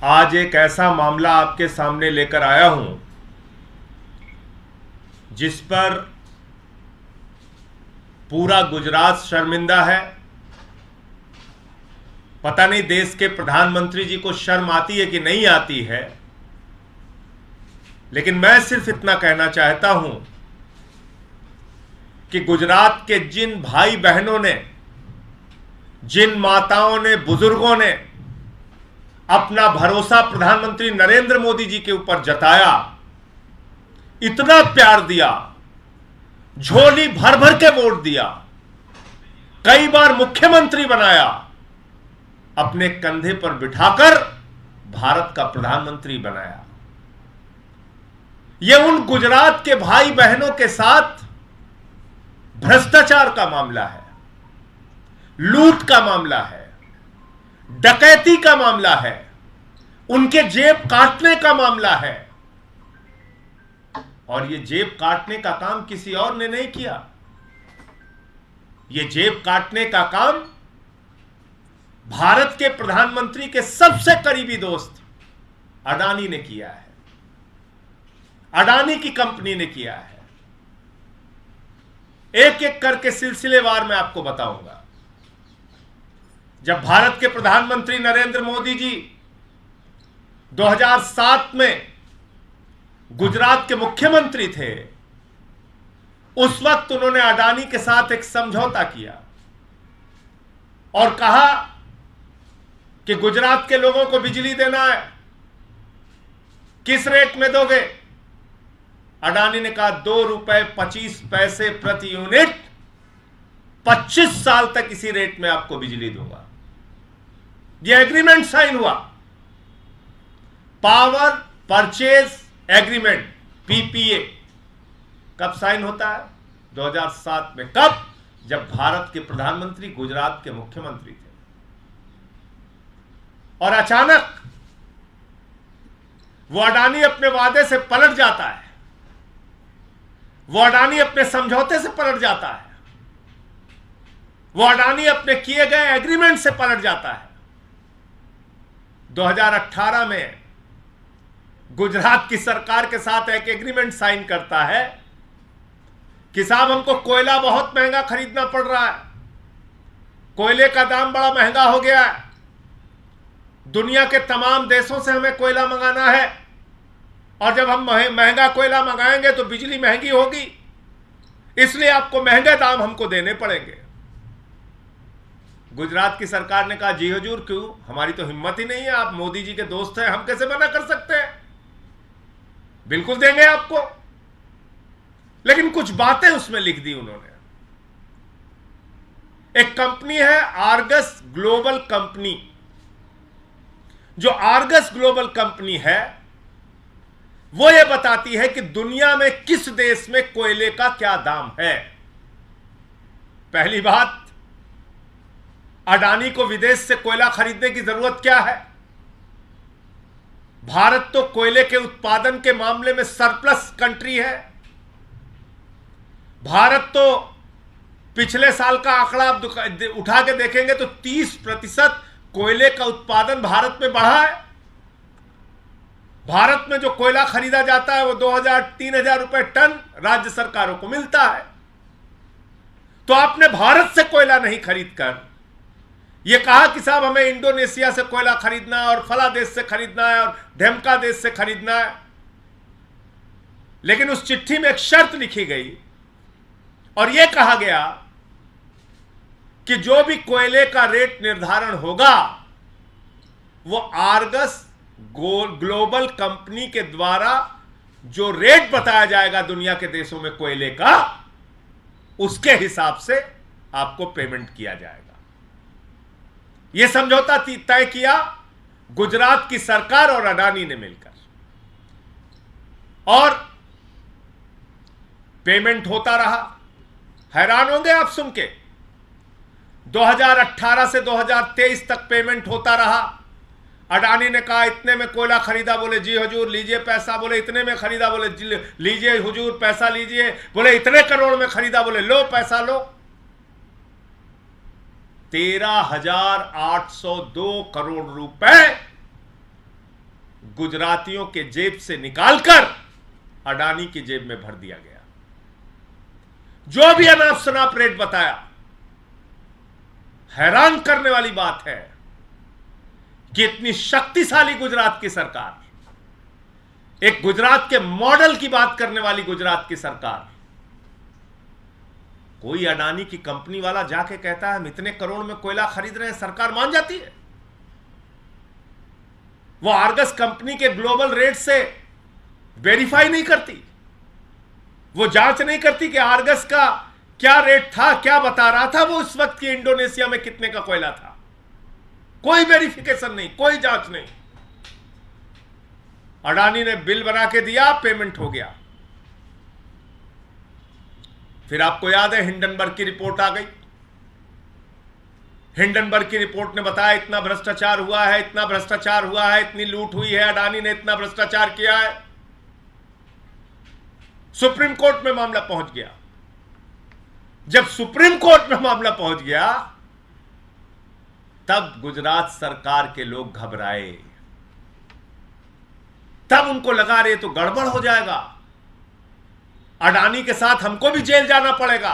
आज एक ऐसा मामला आपके सामने लेकर आया हूं जिस पर पूरा गुजरात शर्मिंदा है। पता नहीं देश के प्रधानमंत्री जी को शर्म आती है कि नहीं आती है, लेकिन मैं सिर्फ इतना कहना चाहता हूं कि गुजरात के जिन भाई बहनों ने, जिन माताओं ने, बुजुर्गों ने अपना भरोसा प्रधानमंत्री नरेंद्र मोदी जी के ऊपर जताया, इतना प्यार दिया, झोली भर भर के वोट दिया, कई बार मुख्यमंत्री बनाया, अपने कंधे पर बिठाकर भारत का प्रधानमंत्री बनाया। यह उन गुजरात के भाई बहनों के साथ भ्रष्टाचार का मामला है, लूट का मामला है, डकैती का मामला है, उनके जेब काटने का मामला है। और यह जेब काटने का काम किसी और ने नहीं किया। यह जेब काटने का काम भारत के प्रधानमंत्री के सबसे करीबी दोस्त अडानी ने किया है, अडानी की कंपनी ने किया है। एक एक करके सिलसिलेवार मैं आपको बताऊंगा। जब भारत के प्रधानमंत्री नरेंद्र मोदी जी 2007 में गुजरात के मुख्यमंत्री थे, उस वक्त उन्होंने अडानी के साथ एक समझौता किया और कहा कि गुजरात के लोगों को बिजली देना है, किस रेट में दोगे? अडानी ने कहा 2 रुपए 25 पैसे प्रति यूनिट, 25 साल तक इसी रेट में आपको बिजली दूंगा। यह एग्रीमेंट साइन हुआ, पावर परचेज एग्रीमेंट, पीपीए। कब साइन होता है? 2007 में। कब? जब भारत के प्रधानमंत्री गुजरात के मुख्यमंत्री थे। और अचानक वो अडानी अपने वादे से पलट जाता है, वो अडानी अपने समझौते से पलट जाता है, वो अडानी अपने किए गए एग्रीमेंट से पलट जाता है। 2018 में गुजरात की सरकार के साथ एक एग्रीमेंट साइन करता है कि साहब हमको कोयला बहुत महंगा खरीदना पड़ रहा है, कोयले का दाम बड़ा महंगा हो गया है, दुनिया के तमाम देशों से हमें कोयला मंगाना है, और जब हम महंगा कोयला मंगाएंगे तो बिजली महंगी होगी, इसलिए आपको महंगे दाम हमको देने पड़ेंगे। गुजरात की सरकार ने कहा जी हुजूर, क्यों, हमारी तो हिम्मत ही नहीं है, आप मोदी जी के दोस्त हैं, हम कैसे मना कर सकते हैं, बिल्कुल देंगे आपको। लेकिन कुछ बातें उसमें लिख दी उन्होंने। एक कंपनी है आर्गस ग्लोबल कंपनी। जो आर्गस ग्लोबल कंपनी है वो ये बताती है कि दुनिया में किस देश में कोयले का क्या दाम है। पहली बात, अडानी को विदेश से कोयला खरीदने की जरूरत क्या है? भारत तो कोयले के उत्पादन के मामले में सरप्लस कंट्री है। भारत तो पिछले साल का आंकड़ा आप उठा के देखेंगे तो 30% कोयले का उत्पादन भारत में बढ़ा है। भारत में जो कोयला खरीदा जाता है वो 2000-3000 रुपए टन राज्य सरकारों को मिलता है। तो आपने भारत से कोयला नहीं खरीदकर यह कहा कि साहब हमें इंडोनेशिया से कोयला खरीदना है और फला देश से खरीदना है और ढेमका देश से खरीदना है। लेकिन उस चिट्ठी में एक शर्त लिखी गई और यह कहा गया कि जो भी कोयले का रेट निर्धारण होगा वो आर्गस ग्लोबल कंपनी के द्वारा जो रेट बताया जाएगा दुनिया के देशों में कोयले का, उसके हिसाब से आपको पेमेंट किया जाएगा। यह समझौता तय किया गुजरात की सरकार और अडानी ने मिलकर, और पेमेंट होता रहा। हैरान होंगे आप सुन के, 2018 से 2023 तक पेमेंट होता रहा। अडानी ने कहा इतने में कोयला खरीदा, बोले जी हुजूर लीजिए पैसा, बोले इतने में खरीदा, बोले लीजिए हुजूर पैसा लीजिए, बोले इतने करोड़ में खरीदा, बोले लो पैसा लो। 13,802 करोड़ रुपए गुजरातियों के जेब से निकालकर अडानी की जेब में भर दिया गया। जो भी अनाप शनाप रेट बताया, हैरान करने वाली बात है कि इतनी शक्तिशाली गुजरात की सरकार, एक गुजरात के मॉडल की बात करने वाली गुजरात की सरकार, कोई अडानी की कंपनी वाला जाके कहता है हम इतने करोड़ में कोयला खरीद रहे हैं, सरकार मान जाती है। वो आर्गस कंपनी के ग्लोबल रेट से वेरीफाई नहीं करती, वो जांच नहीं करती कि आर्गस का क्या रेट था, क्या बता रहा था वो उस वक्त की इंडोनेशिया में कितने का कोयला था। कोई वेरिफिकेशन नहीं, कोई जांच नहीं। अडानी ने बिल बना के दिया, पेमेंट हो गया। फिर आपको याद है हिंडनबर्ग की रिपोर्ट आ गई। हिंडनबर्ग की रिपोर्ट ने बताया इतना भ्रष्टाचार हुआ है, इतना भ्रष्टाचार हुआ है, इतनी लूट हुई है, अडानी ने इतना भ्रष्टाचार किया है। सुप्रीम कोर्ट में मामला पहुंच गया। जब सुप्रीम कोर्ट में मामला पहुंच गया तब गुजरात सरकार के लोग घबराए। तब उनको लगा रे तो गड़बड़ हो जाएगा, अडानी के साथ हमको भी जेल जाना पड़ेगा,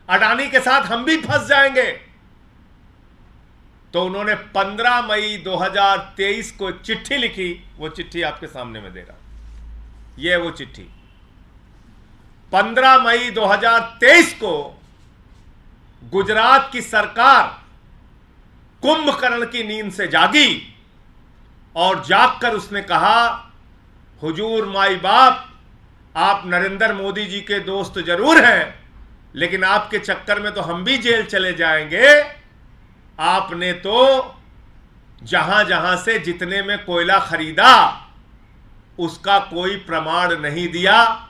अडानी के साथ हम भी फंस जाएंगे। तो उन्होंने 15 मई 2023 को एक चिट्ठी लिखी। वो चिट्ठी आपके सामने में दे रहा हूं। यह वो चिट्ठी 15 मई 2023 को गुजरात की सरकार कुंभकर्ण की नींद से जागी और जागकर उसने कहा, हुजूर माई बाप, आप नरेंद्र मोदी जी के दोस्त जरूर हैं, लेकिन आपके चक्कर में तो हम भी जेल चले जाएंगे। आपने तो जहां जहां से जितने में कोयला खरीदा उसका कोई प्रमाण नहीं दिया,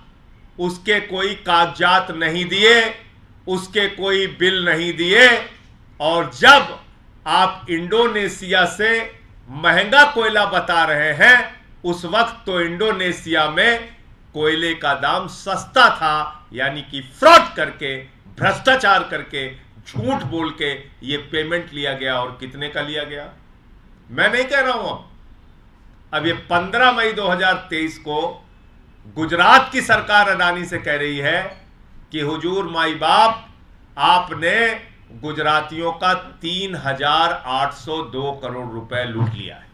उसके कोई कागजात नहीं दिए, उसके कोई बिल नहीं दिए। और जब आप इंडोनेशिया से महंगा कोयला बता रहे हैं, उस वक्त तो इंडोनेशिया में कोयले का दाम सस्ता था। यानी कि फ्रॉड करके, भ्रष्टाचार करके, झूठ बोल के ये पेमेंट लिया गया। और कितने का लिया गया मैं नहीं कह रहा हूं। अब ये 15 मई 2023 को गुजरात की सरकार अडानी से कह रही है कि हुजूर माई बाप, आपने गुजरातियों का 3,802 करोड़ रुपए लूट लिया है।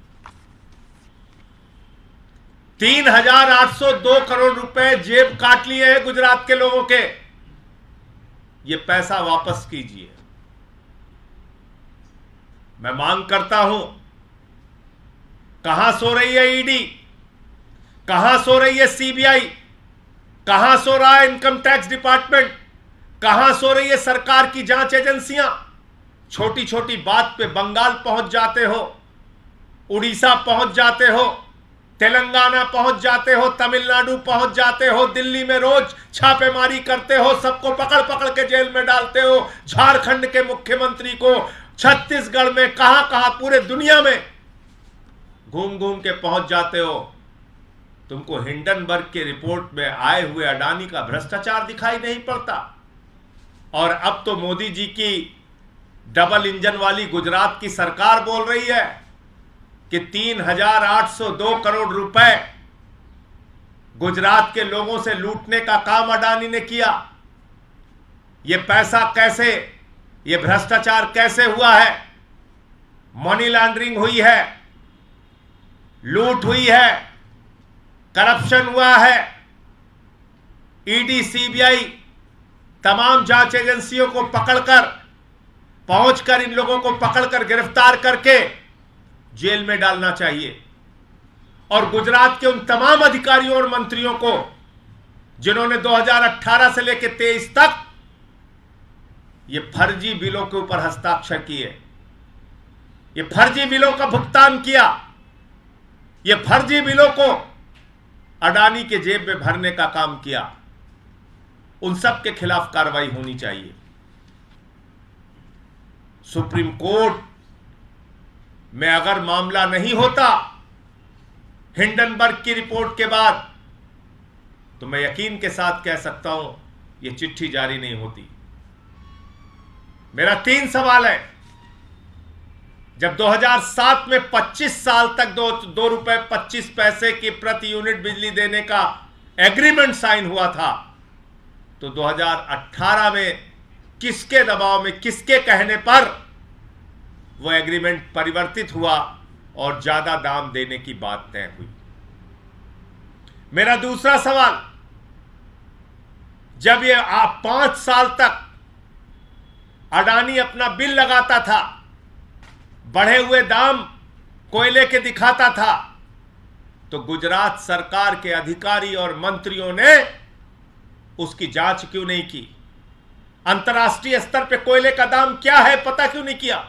3,802 करोड़ रुपए जेब काट लिए हैं गुजरात के लोगों के। ये पैसा वापस कीजिए। मैं मांग करता हूं, कहां सो रही है ईडी, कहां सो रही है सीबीआई, कहां सो रहा है इनकम टैक्स डिपार्टमेंट, कहां सो रही है सरकार की जांच एजेंसियां। छोटी छोटी बात पे बंगाल पहुंच जाते हो, उड़ीसा पहुंच जाते हो, तेलंगाना पहुंच जाते हो, तमिलनाडु पहुंच जाते हो, दिल्ली में रोज छापेमारी करते हो, सबको पकड़ पकड़ के जेल में डालते हो। झारखंड के मुख्यमंत्री को छत्तीसगढ़ में, कहां कहां पूरे दुनिया में घूम घूम के पहुंच जाते हो। तुमको हिंडनबर्ग के रिपोर्ट में आए हुए अडानी का भ्रष्टाचार दिखाई नहीं पड़ता। और अब तो मोदी जी की डबल इंजन वाली गुजरात की सरकार बोल रही है कि 3,802 करोड़ रुपए गुजरात के लोगों से लूटने का काम अडानी ने किया। यह पैसा कैसे, यह भ्रष्टाचार कैसे हुआ है? मनी लॉन्ड्रिंग हुई है, लूट हुई है, करप्शन हुआ है। ईडी, सीबीआई तमाम जांच एजेंसियों को पकड़कर, पहुंचकर इन लोगों को पकड़कर गिरफ्तार करके जेल में डालना चाहिए। और गुजरात के उन तमाम अधिकारियों और मंत्रियों को जिन्होंने 2018 से लेकर 23 तक ये फर्जी बिलों के ऊपर हस्ताक्षर किए, ये फर्जी बिलों का भुगतान किया, ये फर्जी बिलों को अडानी के जेब में भरने का काम किया, उन सब के खिलाफ कार्रवाई होनी चाहिए। सुप्रीम कोर्ट में अगर मामला नहीं होता हिंडनबर्ग की रिपोर्ट के बाद, तो मैं यकीन के साथ कह सकता हूं यह चिट्ठी जारी नहीं होती। मेरा 3 सवाल है। जब 2007 में 25 साल तक 2 रुपए 25 पैसे की प्रति यूनिट बिजली देने का एग्रीमेंट साइन हुआ था, तो 2018 में किसके दबाव में, किसके कहने पर वो एग्रीमेंट परिवर्तित हुआ और ज्यादा दाम देने की बात तय हुई। मेरा दूसरा सवाल, जब ये 5 साल तक अडानी अपना बिल लगाता था, बढ़े हुए दाम कोयले के दिखाता था, तो गुजरात सरकार के अधिकारी और मंत्रियों ने उसकी जांच क्यों नहीं की? अंतर्राष्ट्रीय स्तर पे कोयले का दाम क्या है पता क्यों नहीं किया?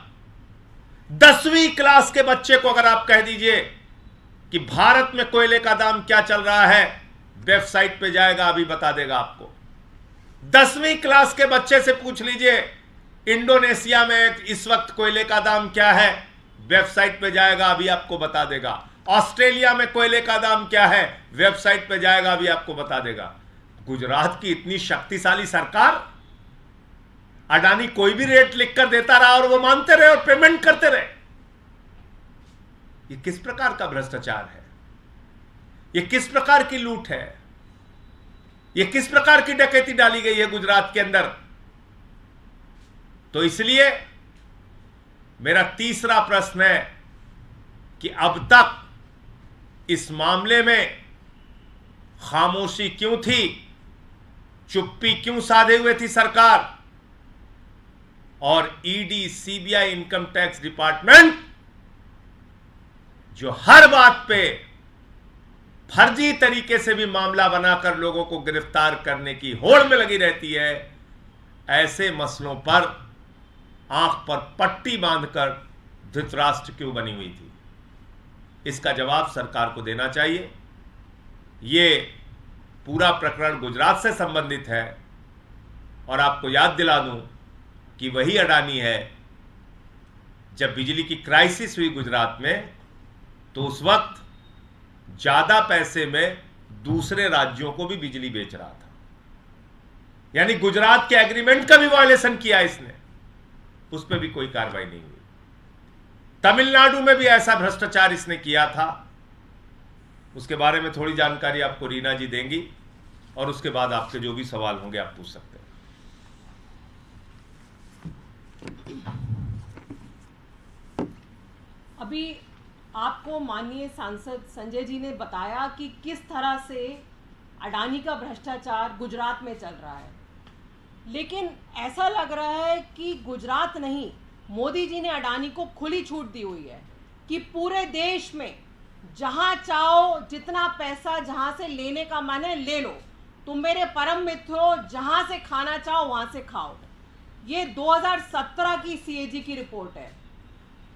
10वीं क्लास के बच्चे को अगर आप कह दीजिए कि भारत में कोयले का दाम क्या चल रहा है, वेबसाइट पे जाएगा, अभी बता देगा आपको। 10वीं क्लास के बच्चे से पूछ लीजिए इंडोनेशिया में इस वक्त कोयले का दाम क्या है, वेबसाइट पे जाएगा, अभी आपको बता देगा। ऑस्ट्रेलिया में कोयले का दाम क्या है, वेबसाइट पे जाएगा, अभी आपको बता देगा। गुजरात की इतनी शक्तिशाली सरकार, अडानी कोई भी रेट लिखकर देता रहा और वो मानते रहे और पेमेंट करते रहे। ये किस प्रकार का भ्रष्टाचार है? ये किस प्रकार की लूट है? ये किस प्रकार की डकैती डाली गई है गुजरात के अंदर? तो इसलिए मेरा तीसरा प्रश्न है कि अब तक इस मामले में खामोशी क्यों थी, चुप्पी क्यों साधे हुए थी सरकार? और ED, CBI, income tax department जो हर बात पे फर्जी तरीके से भी मामला बनाकर लोगों को गिरफ्तार करने की होड़ में लगी रहती है, ऐसे मसलों पर आंख पर पट्टी बांधकर धृतराष्ट्र क्यों बनी हुई थी? इसका जवाब सरकार को देना चाहिए। ये पूरा प्रकरण गुजरात से संबंधित है और आपको याद दिला दूं कि वही अडानी है, जब बिजली की क्राइसिस हुई गुजरात में, तो उस वक्त ज्यादा पैसे में दूसरे राज्यों को भी बिजली बेच रहा था। यानी गुजरात के एग्रीमेंट का भी वायलेशन किया इसने, उस पर भी कोई कार्रवाई नहीं हुई। तमिलनाडु में भी ऐसा भ्रष्टाचार इसने किया था, उसके बारे में थोड़ी जानकारी आपको रीना जी देंगी और उसके बाद आपके जो भी सवाल होंगे आप पूछ सकते हैं। अभी आपको माननीय सांसद संजय जी ने बताया कि किस तरह से अडानी का भ्रष्टाचार गुजरात में चल रहा है, लेकिन ऐसा लग रहा है कि गुजरात नहीं, मोदी जी ने अडानी को खुली छूट दी हुई है कि पूरे देश में जहां चाहो, जितना पैसा जहां से लेने का मन है ले लो, तुम मेरे परम मित्र हो, जहां से खाना चाहो वहां से खाओ। ये 2017 की सीएजी की रिपोर्ट है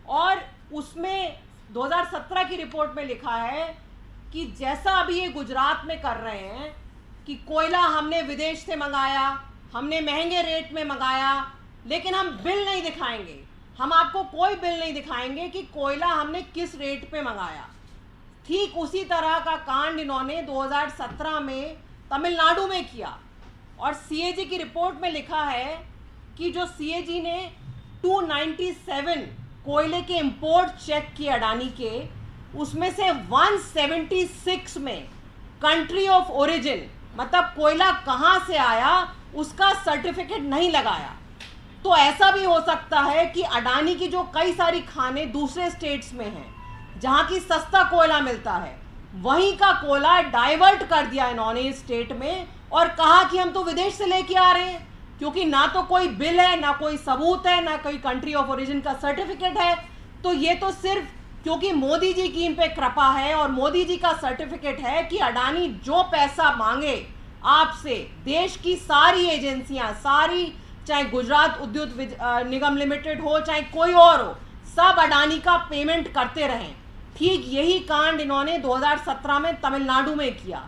और उसमें 2017 की रिपोर्ट में लिखा है कि जैसा अभी ये गुजरात में कर रहे हैं कि कोयला हमने विदेश से मंगाया, हमने महंगे रेट में मंगाया, लेकिन हम बिल नहीं दिखाएंगे, हम आपको कोई बिल नहीं दिखाएंगे कि कोयला हमने किस रेट पे मंगाया। ठीक उसी तरह का कांड इन्होंने 2017 में तमिलनाडु में किया और सीएजी की रिपोर्ट में लिखा है कि जो सीएजी ने 297 कोयले के इंपोर्ट चेक किए अडानी के, उसमें से 176 में कंट्री ऑफ ओरिजिन, मतलब कोयला कहाँ से आया उसका सर्टिफिकेट नहीं लगाया। तो ऐसा भी हो सकता है कि अडानी की जो कई सारी खाने दूसरे स्टेट्स में हैं जहाँ की सस्ता कोयला मिलता है, वहीं का कोयला डाइवर्ट कर दिया इन्होंने इस स्टेट में और कहा कि हम तो विदेश से लेके आ रहे हैं, क्योंकि ना तो कोई बिल है, ना कोई सबूत है, ना कोई कंट्री ऑफ ओरिजिन का सर्टिफिकेट है। तो ये तो सिर्फ क्योंकि मोदी जी की इन पे कृपा है और मोदी जी का सर्टिफिकेट है कि अडानी जो पैसा मांगे आपसे, देश की सारी एजेंसियां, सारी, चाहे गुजरात उद्योग निगम लिमिटेड हो, चाहे कोई और हो, सब अडानी का पेमेंट करते रहें। ठीक यही कांड इन्होंने 2017 में तमिलनाडु में किया।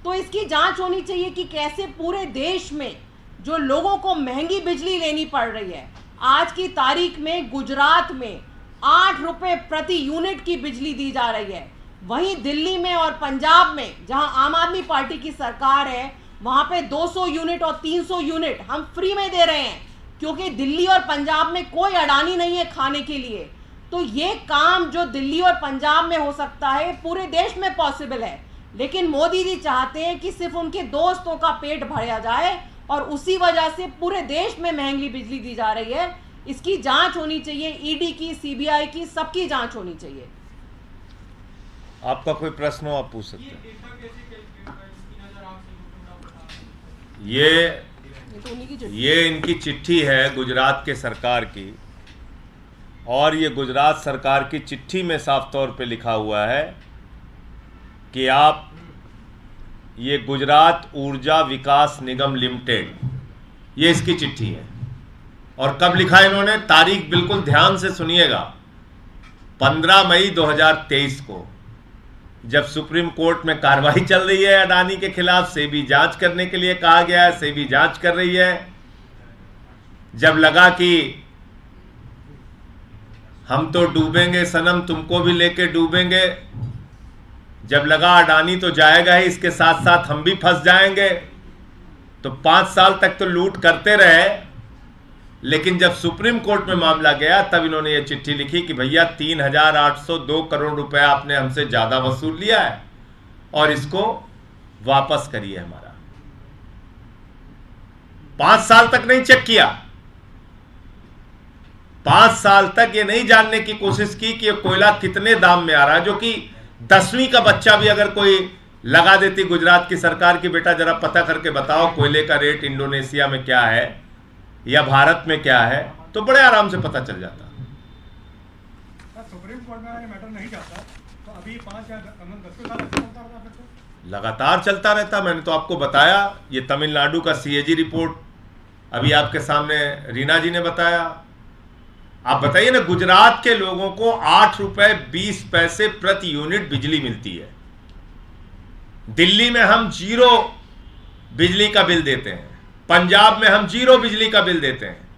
तो इसकी जांच होनी चाहिए कि कैसे पूरे देश में जो लोगों को महंगी बिजली लेनी पड़ रही है, आज की तारीख में गुजरात में 8 रुपए प्रति यूनिट की बिजली दी जा रही है, वहीं दिल्ली में और पंजाब में जहां आम आदमी पार्टी की सरकार है, वहां पे 200 यूनिट और 300 यूनिट हम फ्री में दे रहे हैं, क्योंकि दिल्ली और पंजाब में कोई अडानी नहीं है खाने के लिए। तो ये काम जो दिल्ली और पंजाब में हो सकता है पूरे देश में पॉसिबल है, लेकिन मोदी जी चाहते हैं कि सिर्फ उनके दोस्तों का पेट भरा जाए और उसी वजह से पूरे देश में महंगी बिजली दी जा रही है। इसकी जांच होनी चाहिए, ईडी की, सीबीआई की, सबकी जांच होनी चाहिए। आपका कोई प्रश्न हो आप पूछ सकते हैं। ये इनकी चिट्ठी है गुजरात के सरकार की, और ये गुजरात सरकार की चिट्ठी में साफ तौर पे लिखा हुआ है कि आप ये गुजरात ऊर्जा विकास निगम लिमिटेड, ये इसकी चिट्ठी है। और कब लिखा है इन्होंने, तारीख बिल्कुल ध्यान से सुनिएगा, 15 मई 2023 को, जब सुप्रीम कोर्ट में कार्रवाई चल रही है अडानी के खिलाफ, सेबी जांच करने के लिए कहा गया है, सेबी जांच कर रही है। जब लगा कि हम तो डूबेंगे सनम, तुमको भी लेके डूबेंगे, जब लगा अडानी तो जाएगा ही, इसके साथ साथ हम भी फंस जाएंगे, तो 5 साल तक तो लूट करते रहे। लेकिन जब सुप्रीम कोर्ट में मामला गया तब इन्होंने ये चिट्ठी लिखी कि भैया 3,802 करोड़ रुपया आपने हमसे ज्यादा वसूल लिया है और इसको वापस करिए हमारा। 5 साल तक नहीं चेक किया, 5 साल तक ये नहीं जानने की कोशिश की कि ये कोयला कितने दाम में आ रहा है, जो कि 10वीं का बच्चा भी अगर कोई लगा देती गुजरात की सरकार की, बेटा जरा पता करके बताओ कोयले का रेट इंडोनेशिया में क्या है या भारत में क्या है, तो बड़े आराम से पता चल जाता। सुप्रीम कोर्ट में मैटर नहीं जाता तो अभी 5 या 10 साल चलता रहता, फिर तो लगातार चलता रहता। मैंने तो आपको बताया, ये तमिलनाडु का सीएजी रिपोर्ट अभी आपके सामने रीना जी ने बताया। आप बताइए ना, गुजरात के लोगों को 8 रुपए 20 पैसे प्रति यूनिट बिजली मिलती है। दिल्ली में हम 0 बिजली का बिल देते हैं, पंजाब में हम 0 बिजली का बिल देते हैं,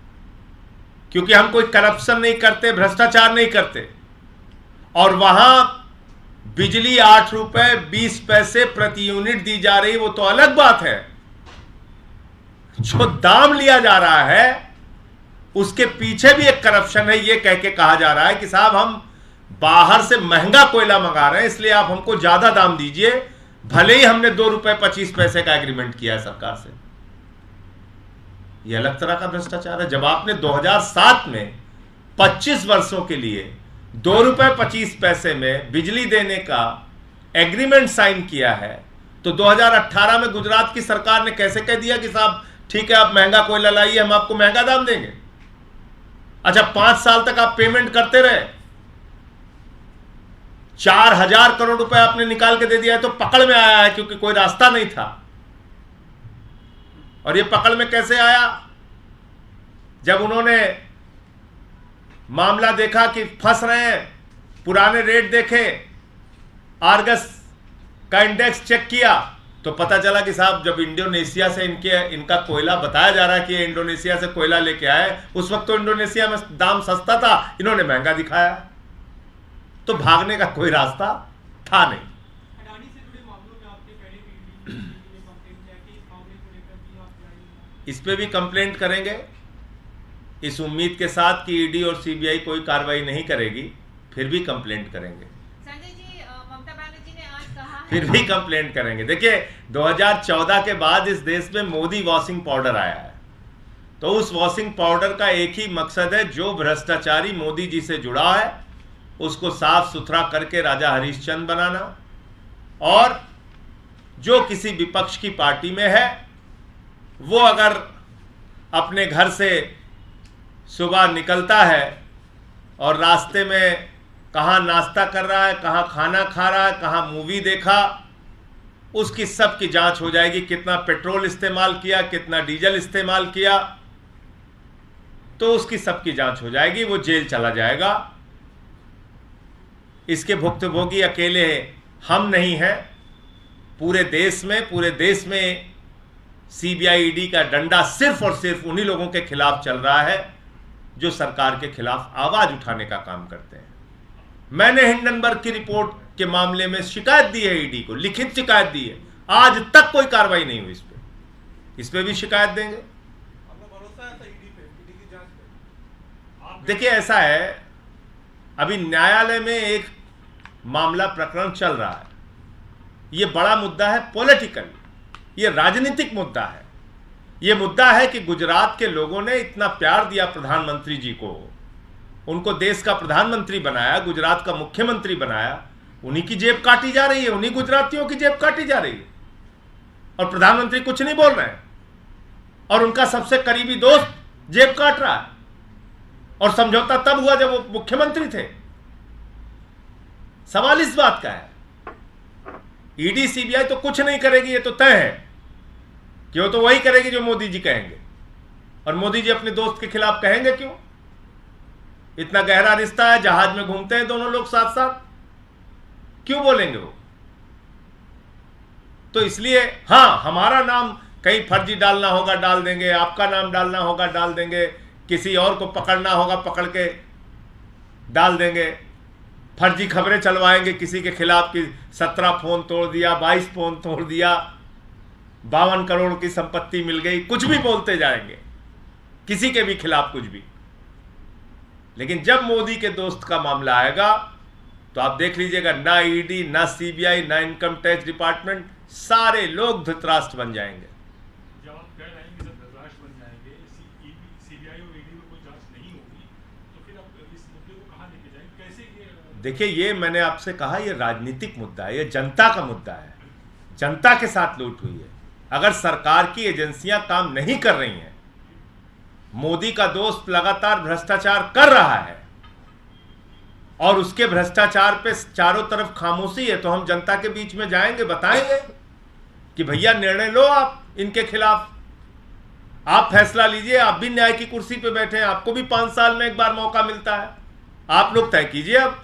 क्योंकि हम कोई करप्शन नहीं करते, भ्रष्टाचार नहीं करते। और वहां बिजली 8 रुपए 20 पैसे प्रति यूनिट दी जा रही, वो तो अलग बात है। जो दाम लिया जा रहा है उसके पीछे भी एक करप्शन है। ये कह के कहा जा रहा है कि साहब हम बाहर से महंगा कोयला मंगा रहे हैं, इसलिए आप हमको ज्यादा दाम दीजिए, भले ही हमने 2 रुपए 25 पैसे का एग्रीमेंट किया है सरकार से। यह अलग तरह का भ्रष्टाचार है। जब आपने 2007 में 25 वर्षों के लिए 2 रुपए 25 पैसे में बिजली देने का एग्रीमेंट साइन किया है, तो 2018 में गुजरात की सरकार ने कैसे कह दिया कि साहब ठीक है आप महंगा कोयला लाइए, हम आपको महंगा दाम देंगे। अच्छा, 5 साल तक आप पेमेंट करते रहे, 4,000 करोड़ रुपए आपने निकाल के दे दिया है, तो पकड़ में आया है क्योंकि कोई रास्ता नहीं था। और ये पकड़ में कैसे आया? जब उन्होंने मामला देखा कि फंस रहे हैं, पुराने रेट देखे, आर्गस का इंडेक्स चेक किया, तो पता चला कि साहब जब इंडोनेशिया से इनका कोयला बताया जा रहा है कि ये इंडोनेशिया से कोयला लेके आए, उस वक्त तो इंडोनेशिया में दाम सस्ता था, इन्होंने महंगा दिखाया। तो भागने का कोई रास्ता था नहीं। अडानी से जुड़े मामलों में आपने पहले भी कंप्लेंट किया कि इस मामले को लेकर भी आप इस पे भी कंप्लेंट करेंगे, इस उम्मीद के साथ कि ईडी और सीबीआई कोई कार्रवाई नहीं करेगी, फिर भी कंप्लेंट करेंगे। संजय जी, ममता बनर्जी ने आज कहा है, फिर भी कंप्लेंट करेंगे। देखिए 2014 के बाद इस देश में मोदी वॉशिंग पाउडर आया है, तो उस वॉशिंग पाउडर का एक ही मकसद है, जो भ्रष्टाचारी मोदी जी से जुड़ा है उसको साफ सुथरा करके राजा हरिश्चंद्र बनाना, और जो किसी विपक्ष की पार्टी में है वो अगर अपने घर से सुबह निकलता है और रास्ते में कहाँ नाश्ता कर रहा है, कहाँ खाना खा रहा है, कहाँ मूवी देखा, उसकी सब की जांच हो जाएगी। कितना पेट्रोल इस्तेमाल किया, कितना डीजल इस्तेमाल किया, तो उसकी सबकी जांच हो जाएगी, वो जेल चला जाएगा। इसके भुक्तभोगी अकेले हम नहीं हैं, पूरे देश में सीबीआई ईडी का डंडा सिर्फ और सिर्फ उन्हीं लोगों के खिलाफ चल रहा है जो सरकार के खिलाफ आवाज उठाने का काम करते हैं। मैंने हिंडनबर्ग की रिपोर्ट के मामले में शिकायत दी है ईडी को, लिखित शिकायत दी है, आज तक कोई कार्रवाई नहीं हुई इस पे भी शिकायत देंगे। आपका भरोसा है ईडी पे, ईडी की जांच पे? देखिए ऐसा है अभी न्यायालय में एक मामला प्रकरण चल रहा है। ये बड़ा मुद्दा है, पॉलिटिकल, ये राजनीतिक मुद्दा है। ये मुद्दा है कि गुजरात के लोगों ने इतना प्यार दिया प्रधानमंत्री जी को, उनको देश का प्रधानमंत्री बनाया, गुजरात का मुख्यमंत्री बनाया, उन्हीं की जेब काटी जा रही है, उन्हीं गुजरातियों की जेब काटी जा रही है और प्रधानमंत्री कुछ नहीं बोल रहे हैं। और उनका सबसे करीबी दोस्त जेब काट रहा है। और समझौता तब हुआ जब वो मुख्यमंत्री थे। सवाल इस बात का है, ईडी सीबीआई तो कुछ नहीं करेगी, ये तो तय है कि वो तो वही करेगी जो मोदी जी कहेंगे। और मोदी जी अपने दोस्त के खिलाफ कहेंगे क्यों? इतना गहरा रिश्ता है, जहाज में घूमते हैं दोनों लोग साथ साथ, क्यों बोलेंगे वो? तो इसलिए हाँ, हमारा नाम कहीं फर्जी डालना होगा डाल देंगे, आपका नाम डालना होगा डाल देंगे, किसी और को पकड़ना होगा पकड़ के डाल देंगे, फर्जी खबरें चलवाएंगे किसी के खिलाफ कि 17 फोन तोड़ दिया, 22 फोन तोड़ दिया, 52 करोड़ की संपत्ति मिल गई, कुछ भी बोलते जाएंगे किसी के भी खिलाफ कुछ भी। लेकिन जब मोदी के दोस्त का मामला आएगा तो आप देख लीजिएगा, ना ईडी, ना सीबीआई, ना इनकम टैक्स डिपार्टमेंट, सारे लोग धृतराष्ट्र बन जाएंगे। जब आप कह रहे हैं कि सब धृतराष्ट्र बन जाएंगे, सीबीआई और ईडी में कोई जांच नहीं होगी, तो फिर आप इस मुद्दे को कहां लेके जाएंगे, कैसे ये? देखिए, ये मैंने आपसे कहा, ये राजनीतिक मुद्दा है, ये जनता का मुद्दा है, जनता के साथ लूट हुई है। अगर सरकार की एजेंसियां काम नहीं कर रही हैं, मोदी का दोस्त लगातार भ्रष्टाचार कर रहा है और उसके भ्रष्टाचार पे चारों तरफ खामोशी है, तो हम जनता के बीच में जाएंगे, बताएंगे कि भैया निर्णय लो आप इनके खिलाफ, आप फैसला लीजिए, आप भी न्याय की कुर्सी पे बैठे हैं, आपको भी 5 साल में एक बार मौका मिलता है, आप लोग तय कीजिए। अब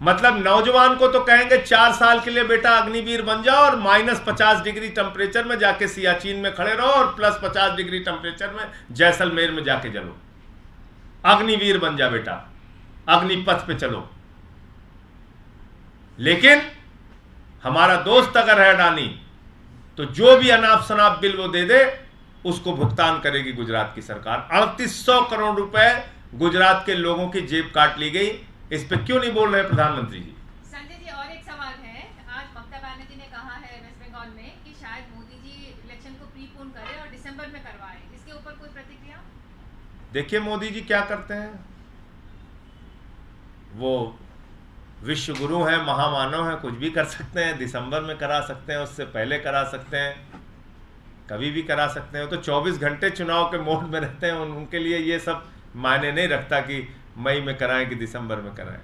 मतलब नौजवान को तो कहेंगे 4 साल के लिए बेटा अग्निवीर बन जाओ और -50 डिग्री टेम्परेचर में जाके सियाचिन में खड़े रहो और +50 डिग्री टेम्परेचर में जैसलमेर में जाके जलो, अग्निवीर बन जा बेटा, अग्निपथ पे चलो। लेकिन हमारा दोस्त अगर है अडानी, तो जो भी अनाप शनाप बिल वो दे दे, उसको भुगतान करेगी गुजरात की सरकार। 3800 करोड़ रुपए गुजरात के लोगों की जेब काट ली गई। इस पे क्यों नहीं बोल रहे प्रधानमंत्री जी? संजय जी, और एक सवाल है। आज ममता बनर्जी ने कहा है वेस्ट बंगाल में कि शायद मोदी जी इलेक्शन को प्रीपोन करें और दिसंबर में करवाएं, इसके ऊपर कोई प्रतिक्रिया? देखिए मोदी जी क्या करते हैं, वो विश्व गुरु हैं, महामानव हैं, कुछ भी कर सकते हैं, दिसंबर में करा सकते हैं, उससे पहले करा सकते हैं, कभी भी करा सकते हैं। तो 24 घंटे चुनाव के मोड में रहते हैं, उनके लिए ये सब मायने नहीं रखता कि मई में कराएं कि दिसंबर में कराएं।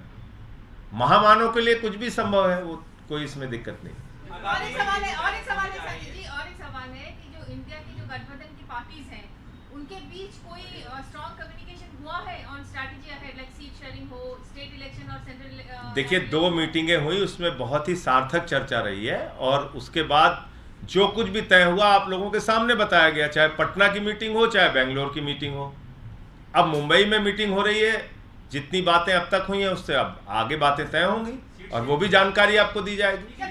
महामानव के लिए कुछ भी संभव है, वो कोई इसमें दिक्कत नहीं। और एक सवाल है संजय जी, और एक सवाल है कि जो इंडिया की जो गठबंधन की पार्टीज हैं, उनके बीच कोई स्ट्रॉन्ग कम्युनिकेशन हुआ है on strategy ahead, like seat sharing हो, स्टेट इलेक्शन और सेंट्रल? देखिए 2 मीटिंगें हुई, उसमें बहुत ही सार्थक चर्चा रही है और उसके बाद जो कुछ भी तय हुआ आप लोगों के सामने बताया गया, चाहे पटना की मीटिंग हो, चाहे बेंगलोर की मीटिंग हो। अब मुंबई में मीटिंग हो रही है, जितनी बातें अब तक हुई हैं उससे अब आगे बातें तय होंगी और वो भी जानकारी आपको दी जाएगी।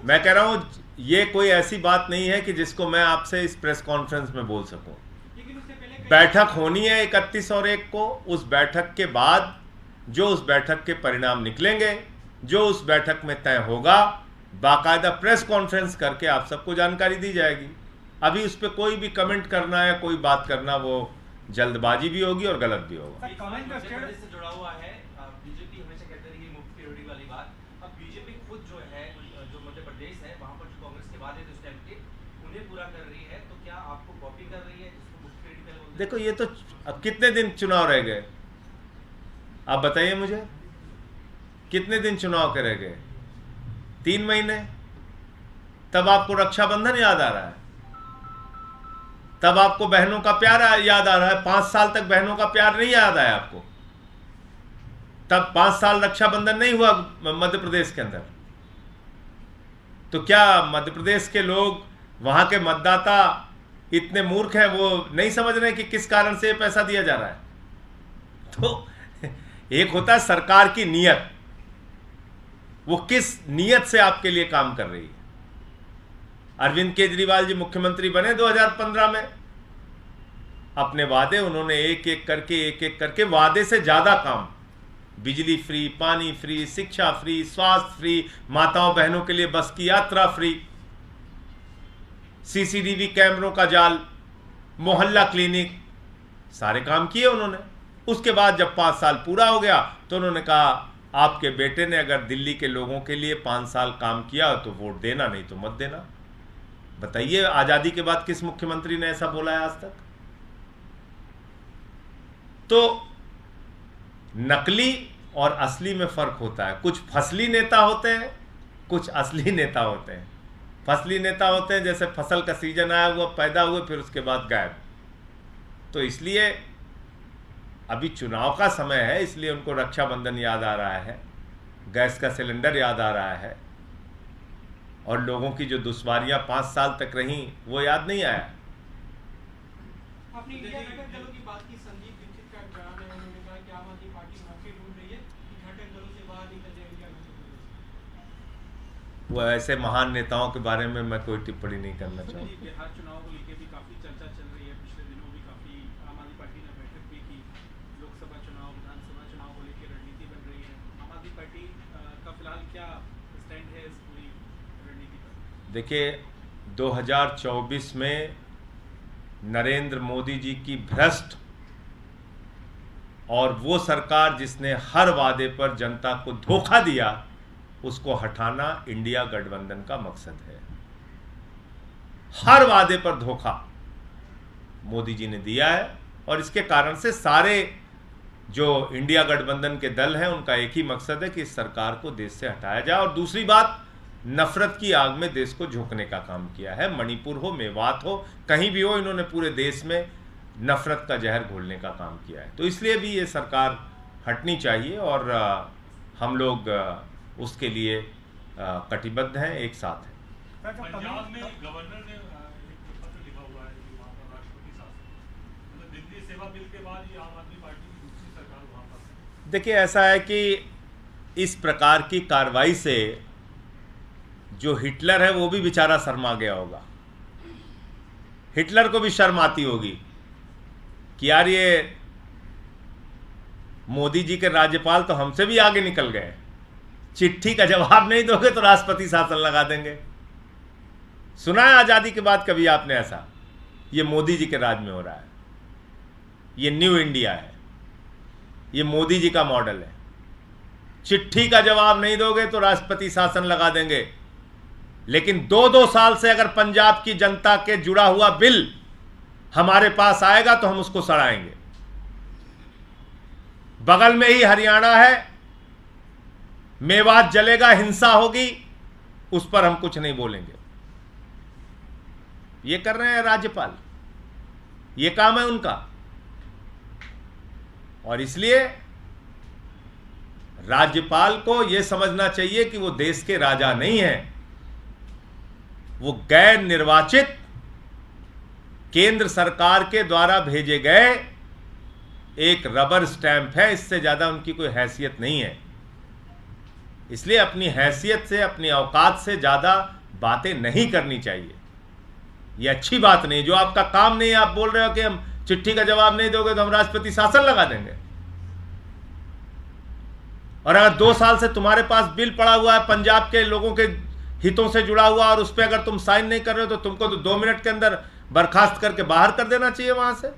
मैं कह रहा हूँ ये कोई ऐसी बात नहीं है कि जिसको मैं आपसे इस प्रेस कॉन्फ्रेंस में बोल सकूं। बैठक होनी है 31 और 1 को। उस बैठक के बाद जो उस बैठक के परिणाम निकलेंगे, जो उस बैठक में तय होगा, बाकायदा प्रेस कॉन्फ्रेंस करके आप सबको जानकारी दी जाएगी। अभी उस पर कोई भी कमेंट करना या कोई बात करना वो जल्दबाजी भी होगी और गलत भी होगा। कमेंट का स्टेटस से जुड़ा हुआ है। बीजेपी हमेशा कहते रही मुफ्त की रोटी वाली बात। अब बीजेपी खुद जो है, जो मध्य प्रदेश है, वहां पर जो कांग्रेस के वादे थे उस टाइम के, उन्हें पूरा कर रही है, तो क्या आपको कॉपी कर रही है जिसको मुफ्त की रोटी बोलते हैं? देखो ये तो अब कितने दिन चुनाव रह गए, आप बताइए मुझे, कितने दिन चुनाव के रह गए? 3 महीने। तब आपको रक्षाबंधन याद आ रहा है, तब आपको बहनों का प्यार याद आ रहा है। 5 साल तक बहनों का प्यार नहीं याद आया आपको, तब 5 साल रक्षाबंधन नहीं हुआ मध्य प्रदेश के अंदर। तो क्या मध्य प्रदेश के लोग, वहां के मतदाता इतने मूर्ख हैं, वो नहीं समझ रहे कि किस कारण से पैसा दिया जा रहा है? तो एक होता है सरकार की नीयत, वो किस नीयत से आपके लिए काम कर रही है। अरविंद केजरीवाल जी मुख्यमंत्री बने 2015 में, अपने वादे उन्होंने एक एक करके वादे से ज्यादा काम, बिजली फ्री, पानी फ्री, शिक्षा फ्री, स्वास्थ्य फ्री, माताओं बहनों के लिए बस की यात्रा फ्री, सीसीटीवी कैमरों का जाल, मोहल्ला क्लिनिक, सारे काम किए उन्होंने। उसके बाद जब 5 साल पूरा हो गया तो उन्होंने कहा आपके बेटे ने अगर दिल्ली के लोगों के लिए 5 साल काम किया तो वोट देना, नहीं तो मत देना। बताइए आजादी के बाद किस मुख्यमंत्री ने ऐसा बोला है आज तक? तो नकली और असली में फर्क होता है। कुछ फसली नेता होते हैं, कुछ असली नेता होते हैं। फसली नेता होते हैं जैसे फसल का सीजन आया हुआ, पैदा हुए, फिर उसके बाद गायब। तो इसलिए अभी चुनाव का समय है, इसलिए उनको रक्षाबंधन याद आ रहा है, गैस का सिलेंडर याद आ रहा है, और लोगों की जो दुश्वारियां 5 साल तक रहीं वो याद नहीं आया। आपने इंडिया घटक दलों की बात की, संदीप दीक्षित का बयान है, उन्होंने कहा कि आम आदमी पार्टी मौके ढूंढ रही है कि घटक दलों से बाहर निकल जाए इंडिया घटक दलों से। वो ऐसे महान नेताओं के बारे में मैं कोई टिप्पणी नहीं करना चाहूँगा। बिहार चुनाव को लेकर भी काफी चर्चा चल रही है, पिछले दिनों भी काफी आम आदमी पार्टी ने बैठक भी की, लोकसभा चुनाव, विधानसभा चुनाव को लेकर रणनीति बन रही है। आम आदमी पार्टी का फिलहाल क्या स्टैंड है इस पूरी रणनीति पर? देखिए 2024 में नरेंद्र मोदी जी की भ्रष्ट और वो सरकार जिसने हर वादे पर जनता को धोखा दिया, उसको हटाना इंडिया गठबंधन का मकसद है। हर वादे पर धोखा मोदी जी ने दिया है और इसके कारण से सारे जो इंडिया गठबंधन के दल हैं उनका एक ही मकसद है कि इस सरकार को देश से हटाया जाए। और दूसरी बात, नफरत की आग में देश को झोंकने का काम किया है। मणिपुर हो, मेवात हो, कहीं भी हो, इन्होंने पूरे देश में नफरत का जहर घोलने का काम किया है। तो इसलिए भी ये सरकार हटनी चाहिए और हम लोग उसके लिए कटिबद्ध हैं, एक साथ हैं। पंजाब में गवर्नर ने एक पत्र लिखा हुआ है कि वहाँ पर राष्ट्रपति शासन, मतलब दिल्ली सेवा बिल के बाद ये आम आदमी पार्टी की दूसरी सरकार वहाँ पर है। देखिए ऐसा है कि इस प्रकार की कार्रवाई से जो हिटलर है वो भी बेचारा शर्मा गया होगा। हिटलर को भी शर्म आती होगी कि यार ये मोदी जी के राज्यपाल तो हमसे भी आगे निकल गए, चिट्ठी का जवाब नहीं दोगे तो राष्ट्रपति शासन लगा देंगे। सुना है आजादी के बाद कभी आपने ऐसा? ये मोदी जी के राज में हो रहा है, ये न्यू इंडिया है, ये मोदी जी का मॉडल है। चिट्ठी का जवाब नहीं दोगे तो राष्ट्रपति शासन लगा देंगे। लेकिन 2-2 साल से अगर पंजाब की जनता के जुड़ा हुआ बिल हमारे पास आएगा तो हम उसको सड़ाएंगे। बगल में ही हरियाणा है, मेवात जलेगा, हिंसा होगी, उस पर हम कुछ नहीं बोलेंगे। ये कर रहे हैं राज्यपाल, ये काम है उनका। और इसलिए राज्यपाल को यह समझना चाहिए कि वो देश के राजा नहीं हैं, वो गैर निर्वाचित केंद्र सरकार के द्वारा भेजे गए एक रबर स्टैंप है। इससे ज्यादा उनकी कोई हैसियत नहीं है। इसलिए अपनी हैसियत से, अपनी औकात से ज्यादा बातें नहीं करनी चाहिए। ये अच्छी बात नहीं। जो आपका काम नहीं है, आप बोल रहे हो कि हम चिट्ठी का जवाब नहीं दोगे तो हम राष्ट्रपति शासन लगा देंगे। और अगर 2 साल से तुम्हारे पास बिल पड़ा हुआ है पंजाब के लोगों के हितों से जुड़ा हुआ और उस पर अगर तुम साइन नहीं कर रहे हो तो तुमको तो 2 मिनट के अंदर बर्खास्त करके बाहर कर देना चाहिए वहां से।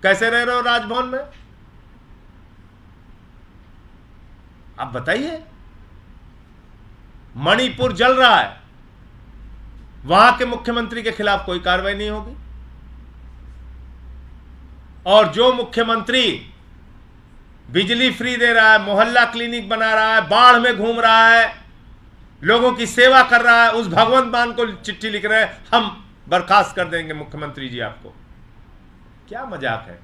कैसे रह रहे हो राजभवन में? आप बताइए। मणिपुर जल रहा है, वहां के मुख्यमंत्री के खिलाफ कोई कार्रवाई नहीं होगी। और जो मुख्यमंत्री बिजली फ्री दे रहा है, मोहल्ला क्लिनिक बना रहा है, बाढ़ में घूम रहा है, लोगों की सेवा कर रहा है, उस भगवंत मान को चिट्ठी लिख रहे हैं हम बर्खास्त कर देंगे मुख्यमंत्री जी आपको। क्या मजाक है?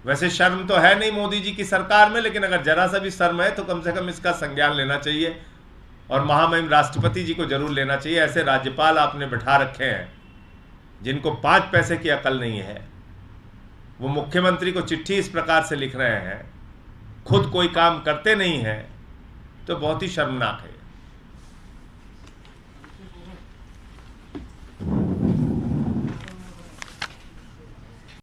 वैसे शर्म तो है नहीं मोदी जी की सरकार में, लेकिन अगर जरा सा भी शर्म है तो कम से कम इसका संज्ञान लेना चाहिए और महामहिम राष्ट्रपति जी को जरूर लेना चाहिए। ऐसे राज्यपाल आपने बिठा रखे हैं जिनको 5 पैसे की अकल नहीं है। वो मुख्यमंत्री को चिट्ठी इस प्रकार से लिख रहे हैं, खुद कोई काम करते नहीं हैं, तो बहुत ही शर्मनाक है।